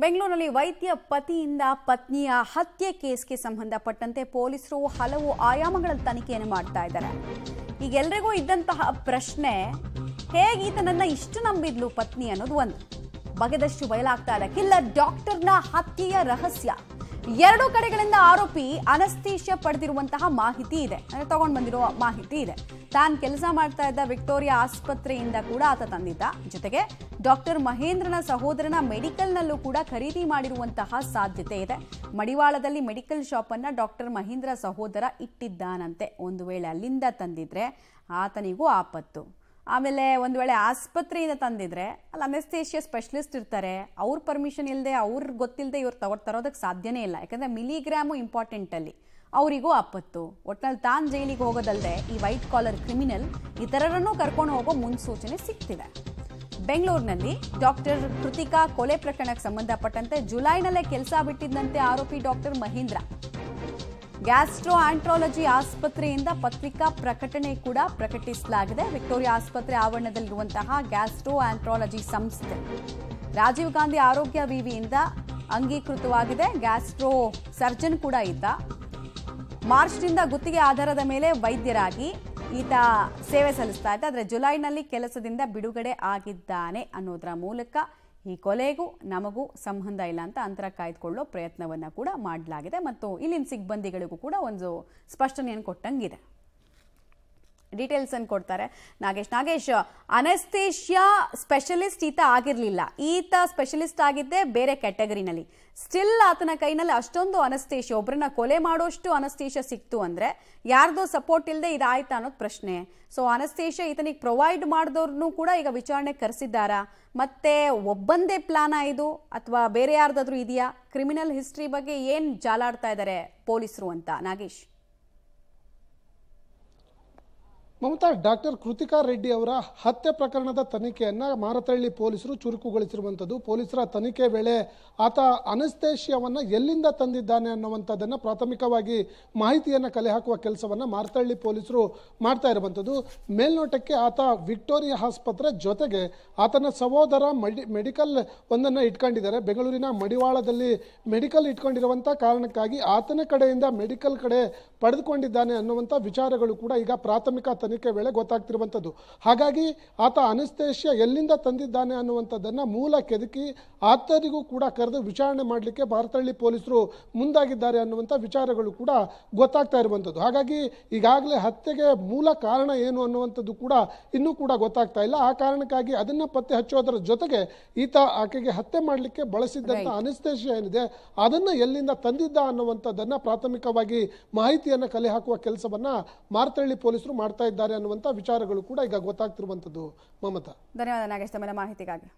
ಬೆಂಗಳೂರಿನಲ್ಲಿ ವೈದ್ಯ ಪತಿಯಿಂದ ಪತ್ನಿಯ ಹತ್ಯೆ ಕೇಸ್ಗೆ ಸಂಬಂಧಪಟ್ಟಂತೆ ಪೊಲೀಸರು ಹಲವು ಆಯಾಮಗಳಲ್ಲಿ ತನಿಖೆಯನ್ನು ಮಾಡ್ತಾ ಇದ್ದಾರೆ. ಈಗ ಎಲ್ಲರಿಗೂ ಇದ್ದಂತಹ ಪ್ರಶ್ನೆ, ಹೇಗೆ ಈತನನ್ನ ಇಷ್ಟು ನಂಬಿದ್ಲು ಪತ್ನಿ ಅನ್ನೋದು ಒಂದು. ಬಗೆದಷ್ಟು ಬಯಲಾಗ್ತಾ ಇದೆ ಕಿಲ್ಲರ್ ಡಾಕ್ಟರ್ನ ಹತ್ಯೆಯ ರಹಸ್ಯ. ಎರಡು ಕಡೆಗಳಿಂದ ಆರೋಪಿ ಅನಸ್ತೇಶಿಯಾ ಪಡೆದಿರುವಂತಹ ಮಾಹಿತಿ ಇದೆ, ಅಂದ್ರೆ ತಗೊಂಡು ಬಂದಿರೋ ಮಾಹಿತಿ ಇದೆ. ತಾನು ಕೆಲಸ ಮಾಡ್ತಾ ಇದ್ದ ವಿಕ್ಟೋರಿಯಾ ಆಸ್ಪತ್ರೆಯಿಂದ ಕೂಡ ಆತ ತಂದಿದ್ದ. ಜೊತೆಗೆ ಡಾಕ್ಟರ್ ಮಹೇಂದ್ರನ ಸಹೋದರನ ಮೆಡಿಕಲ್ನಲ್ಲೂ ಕೂಡ ಖರೀದಿ ಮಾಡಿರುವಂತಹ ಸಾಧ್ಯತೆ ಇದೆ. ಮಡಿವಾಳದಲ್ಲಿ ಮೆಡಿಕಲ್ ಶಾಪ್ ಅನ್ನ ಡಾಕ್ಟರ್ ಮಹೇಂದ್ರ ಸಹೋದರ ಇಟ್ಟಿದ್ದಾನಂತೆ. ಒಂದು ವೇಳೆ ಅಲ್ಲಿಂದ ತಂದಿದ್ರೆ ಆತನಿಗೂ ಆಪತ್ತು. ಆಮೇಲೆ ಒಂದು ವೇಳೆ ಆಸ್ಪತ್ರೆಯಿಂದ ತಂದಿದ್ರೆ ಅಲ್ಲಿ ಅನೆಸ್ಥೇಷಿಯಾ ಸ್ಪೆಷಲಿಸ್ಟ್ ಇರ್ತಾರೆ, ಅವ್ರ ಪರ್ಮಿಷನ್ ಇಲ್ಲದೆ ಅವ್ರಿಗೆ ಗೊತ್ತಿಲ್ಲದೆ ಇವ್ರು ತರೋದಕ್ಕೆ ಸಾಧ್ಯನೇ ಇಲ್ಲ. ಯಾಕಂದ್ರೆ ಮಿಲಿಗ್ರಾಮು ಇಂಪಾರ್ಟೆಂಟ್ ಅಲ್ಲಿ, ಅವರಿಗೂ ಆಪತ್ತು. ಒಟ್ನಲ್ಲಿ ತಾನು ಜೈಲಿಗೆ ಹೋಗೋದಲ್ಲದೆ ಈ ವೈಟ್ ಕಾಲರ್ ಕ್ರಿಮಿನಲ್ ಇತರರನ್ನು ಕರ್ಕೊಂಡು ಹೋಗೋ ಮುನ್ಸೂಚನೆ ಸಿಗ್ತಿದೆ. ಬೆಂಗಳೂರಿನಲ್ಲಿ ಡಾಕ್ಟರ್ ಕೃತಿಕಾ ಕೊಲೆ ಪ್ರಕರಣಕ್ಕೆ ಸಂಬಂಧಪಟ್ಟಂತೆ ಜುಲೈನಲ್ಲೇ ಕೆಲಸ ಬಿಟ್ಟಿದ್ದಂತೆ ಆರೋಪಿ ಡಾಕ್ಟರ್ ಮಹೇಂದ್ರ. ಗ್ಯಾಸ್ಟ್ರೋ ಆಂಟ್ರಾಲಜಿ ಆಸ್ಪತ್ರೆಯಿಂದ ಪತ್ರಿಕಾ ಪ್ರಕಟಣೆ ಕೂಡ ಪ್ರಕಟಿಸಲಾಗಿದೆ. ವಿಕ್ಟೋರಿಯಾ ಆಸ್ಪತ್ರೆ ಆವರಣದಲ್ಲಿರುವಂತಹ ಗ್ಯಾಸ್ಟ್ರೋ ಆಂಟ್ರಾಲಜಿ ಸಂಸ್ಥೆ ರಾಜೀವ್ ಗಾಂಧಿ ಆರೋಗ್ಯ ವಿವಿಯಿಂದ ಅಂಗೀಕೃತವಾಗಿದೆ. ಗ್ಯಾಸ್ಟ್ರೋ ಸರ್ಜನ್ ಕೂಡ ಈತ. ಮಾರ್ಚ್ನಿಂದ ಗುತ್ತಿಗೆ ಆಧಾರದ ಮೇಲೆ ವೈದ್ಯರಾಗಿ ಈತ ಸೇವೆ ಸಲ್ಲಿಸ್ತಾ ಇದ್ದ. ಆದರೆ ಜುಲೈನಲ್ಲಿ ಕೆಲಸದಿಂದ ಬಿಡುಗಡೆ ಆಗಿದ್ದಾನೆ ಅನ್ನೋದರ ಮೂಲಕ ಈ ಕೊಲೆಗೂ ನಮಗೂ ಸಂಬಂಧ ಇಲ್ಲ ಅಂತ ಅಂತರ ಕಾಯ್ದುಕೊಳ್ಳೋ ಪ್ರಯತ್ನವನ್ನ ಕೂಡ ಮಾಡಲಾಗಿದೆ. ಮತ್ತು ಇಲ್ಲಿನ ಸಿಬ್ಬಂದಿಗಳಿಗೂ ಕೂಡ ಒಂದು ಸ್ಪಷ್ಟನೆಯನ್ನು ಕೊಟ್ಟಂಗಿದೆ. ಡೀಟೇಲ್ಸ್ ಅನ್ನು ಕೊಡ್ತಾರೆ ನಾಗೇಶ್. ಅನೆಸ್ಥೇಷಿಯಾ ಸ್ಪೆಷಲಿಸ್ಟ್ ಈತ ಆಗಿರಲಿಲ್ಲ, ಈತ ಸ್ಪೆಷಲಿಸ್ಟ್ ಆಗಿದ್ದೆ ಬೇರೆ ಕ್ಯಾಟಗರಿನಲ್ಲಿ. ಸ್ಟಿಲ್ ಆತನ ಕೈನಲ್ಲಿ ಅಷ್ಟೊಂದು ಅನಸ್ತೇಷಿಯಾ, ಒಬ್ಬರನ್ನ ಕೊಲೆ ಮಾಡೋಷ್ಟು ಅನಸ್ತೇಷಿಯಾ ಸಿಕ್ತು ಅಂದ್ರೆ ಯಾರ್ದೋ ಸಪೋರ್ಟ್ ಇಲ್ಲದೆ ಇದಾಯ್ತಾ ಅನ್ನೋದು ಪ್ರಶ್ನೆ. ಸೊ ಅನಸ್ತೇಷಿಯಾ ಈತನಿಗೆ ಪ್ರೊವೈಡ್ ಮಾಡಿದವ್ರನ್ನೂ ಕೂಡ ಈಗ ವಿಚಾರಣೆ ಕರೆಸಿದ್ದಾರಾ? ಮತ್ತೆ ಒಬ್ಬಂದೇ ಪ್ಲಾನ ಇದು ಅಥವಾ ಬೇರೆ ಯಾರ್ದಾದ್ರೂ ಇದೆಯಾ? ಕ್ರಿಮಿನಲ್ ಹಿಸ್ಟ್ರಿ ಬಗ್ಗೆ ಏನ್ ಜಾಲಾಡ್ತಾ ಇದ್ದಾರೆ ಪೊಲೀಸರು ಅಂತ ನಾಗೇಶ್? ಮಮತಾ, ಡಾಕ್ಟರ್ ಕೃತಿಕಾ ರೆಡ್ಡಿ ಅವರ ಹತ್ಯೆ ಪ್ರಕರಣದ ತನಿಖೆಯನ್ನು ಮಾರತಹಳ್ಳಿ ಪೊಲೀಸರು ಚುರುಕುಗೊಳಿಸಿರುವಂಥದ್ದು. ಪೊಲೀಸರ ತನಿಖೆ ವೇಳೆ ಆತ ಅನಸ್ತೇಷಿಯಾವನ್ನು ಎಲ್ಲಿಂದ ತಂದಿದ್ದಾನೆ ಅನ್ನುವಂಥದ್ದನ್ನು ಪ್ರಾಥಮಿಕವಾಗಿ ಮಾಹಿತಿಯನ್ನು ಕಲೆ ಹಾಕುವ ಕೆಲಸವನ್ನು ಮಾರತಹಳ್ಳಿ ಪೊಲೀಸರು ಮಾಡ್ತಾ ಇರುವಂಥದ್ದು. ಮೇಲ್ನೋಟಕ್ಕೆ ಆತ ವಿಕ್ಟೋರಿಯಾ ಆಸ್ಪತ್ರೆ ಜೊತೆಗೆ ಆತನ ಸಹೋದರ ಮೆಡಿಕಲ್ ಒಂದನ್ನು ಇಟ್ಕೊಂಡಿದ್ದಾರೆ. ಬೆಂಗಳೂರಿನ ಮಡಿವಾಳದಲ್ಲಿ ಮೆಡಿಕಲ್ ಇಟ್ಕೊಂಡಿರುವಂಥ ಕಾರಣಕ್ಕಾಗಿ ಆತನ ಕಡೆಯಿಂದ ಮೆಡಿಕಲ್ ಕಡೆ ಪಡೆದುಕೊಂಡಿದ್ದಾನೆ ಅನ್ನುವಂಥ ವಿಚಾರಗಳು ಕೂಡ ಈಗ ಪ್ರಾಥಮಿಕ ತನಿಖೆ ವೇಳೆ ಗೊತ್ತಾಗ್ತಿರುವಂಥದ್ದು. ಹಾಗಾಗಿ ಆತ ಅನಸ್ತೇಷಿಯಾ ಎಲ್ಲಿಂದ ತಂದಿದ್ದಾನೆ ಅನ್ನುವಂಥದ್ದನ್ನು ಮೂಲ ಕೆದಕಿ ಆತನಿಗೂ ಕೂಡ ಕರೆದು ವಿಚಾರಣೆ ಮಾಡಲಿಕ್ಕೆ ಮಾರತಹಳ್ಳಿ ಪೊಲೀಸರು ಮುಂದಾಗಿದ್ದಾರೆ ಅನ್ನುವಂಥ ವಿಚಾರಗಳು ಕೂಡ ಗೊತ್ತಾಗ್ತಾ ಇರುವಂಥದ್ದು. ಹಾಗಾಗಿ ಈಗಾಗಲೇ ಹತ್ಯೆಗೆ ಮೂಲ ಕಾರಣ ಏನು ಅನ್ನುವಂಥದ್ದು ಕೂಡ ಇನ್ನೂ ಕೂಡ ಗೊತ್ತಾಗ್ತಾ ಇಲ್ಲ. ಆ ಕಾರಣಕ್ಕಾಗಿ ಅದನ್ನು ಪತ್ತೆ ಹಚ್ಚೋದರ ಜೊತೆಗೆ ಈತ ಆಕೆಗೆ ಹತ್ಯೆ ಮಾಡಲಿಕ್ಕೆ ಬಳಸಿದ್ದಂಥ ಅನಸ್ತೇಷಿಯಾ ಏನಿದೆ ಅದನ್ನು ಎಲ್ಲಿಂದ ತಂದಿದ್ದ ಅನ್ನುವಂಥದ್ದನ್ನು ಪ್ರಾಥಮಿಕವಾಗಿ ಮಾಹಿತಿಯನ್ನು ಕಲೆ ಹಾಕುವ ಕೆಲಸವನ್ನ ಮಾರತಹಳ್ಳಿ ಪೊಲೀಸರು ಮಾಡ್ತಾ ಇದ್ದಾರೆ ಅನ್ನುವಂಥ ವಿಚಾರಗಳು ಕೂಡ ಈಗ ಗೊತ್ತಾಗ್ತಿರುವಂಥದ್ದು. ಮಮತಾ, ಧನ್ಯವಾದ ನಾಗೇಶ್ ತಮ್ಮ ಮಾಹಿತಿಗಾಗಿ.